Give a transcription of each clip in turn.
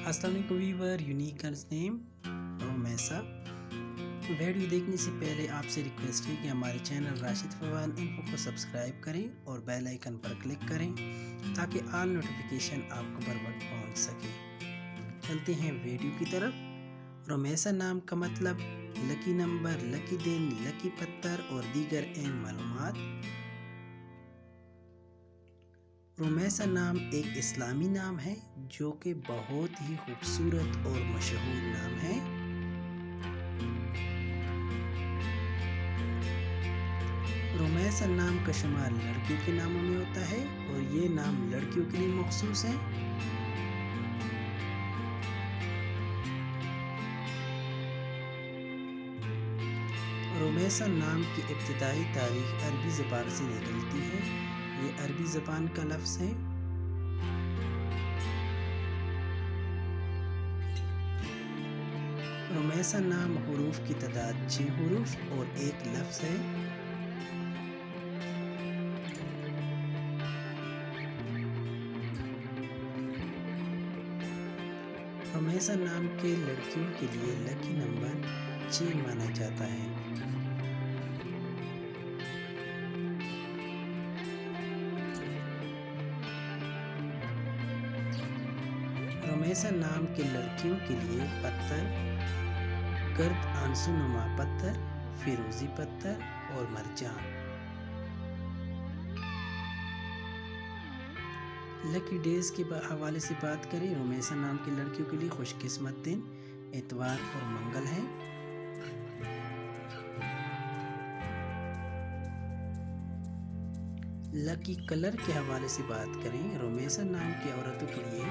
السلام علیکم ویور، unique girls نیم Rumaisa. Video دیکھنے سے پہلے آپ سے ریکویسٹ ہے کہ ہمارے چینل راشد فوان انفو کو سبسکرائب کریں اور بیل آئیکن پر کلک کریں تاکہ آل نوٹیفیکیشن آپ کو بر وقت پہنچ سکے۔ چلتے ہیں ویڈیو کی طرف۔ رومیسا نام کا مطلب لکی نمبر، لکی دن، لکی پتھر اور دیگر اہم معلومات۔ رومیسا نام ایک اسلامی نام ہے جو کہ بہت ہی خوبصورت اور مشہور نام ہے۔ رومیسا نام کا شمار لڑکیوں کے ناموں میں ہوتا ہے اور یہ نام لڑکیوں کے لیے مخصوص ہے۔ رومیسا نام کی ابتدائی تاریخ عربی زبان سے نکلتی ہے۔ یہ عربی زبان کا لفظ ہے۔ رومیسا نام حروف کی تعداد 6 حروف اور ایک لفظ ہے۔ رومیسا نام کے لڑکیوں کے لیے لکی نمبر 6 مانا جاتا ہے۔ رومیسا نام کے لڑکیوں کے لیے پتھر گرد آنسو نما پتھر، فیروزی پتھر اور مرجان۔ لکی ڈیز کے حوالے سے بات کریں، رومیسا نام کی لڑکیوں کے لیے خوش قسمت دن اتوار اور منگل ہے۔ لکی کلر کے حوالے سے بات کریں، رومیسا نام کی عورتوں کے لیے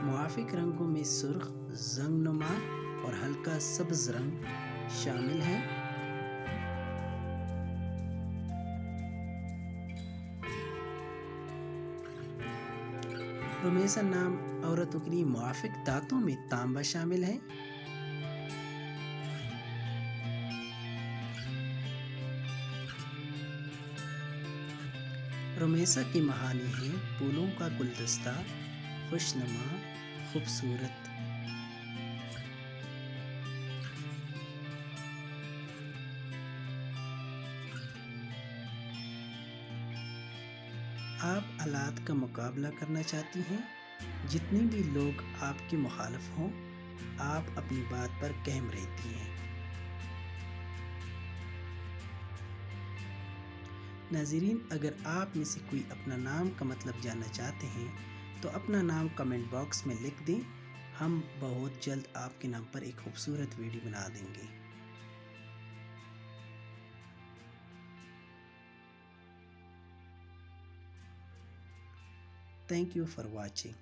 موافق رنگوں میں سرخ، زنگ نما اور ہلکا سبز رنگ شامل ہیں۔ رومیسا نام عورتوں کے لیے موافق دھاتوں میں تانبا شامل ہے۔ رومیسا کی معانی ہے پھولوں کا گلدستہ، خوش نما، خوبصورت۔ آپ حالات کا مقابلہ کرنا چاہتی ہیں، جتنے بھی لوگ آپ کے مخالف ہوں، آپ اپنی بات پر قائم رہتی ہیں۔ ناظرین، اگر آپ میں سے کوئی اپنا نام کا مطلب جاننا چاہتے ہیں تو اپنا نام کمنٹ باکس میں لکھ دیں، ہم بہت جلد آپ کے نام پر ایک خوبصورت ویڈیو بنا دیں گے۔ Thank you for watching.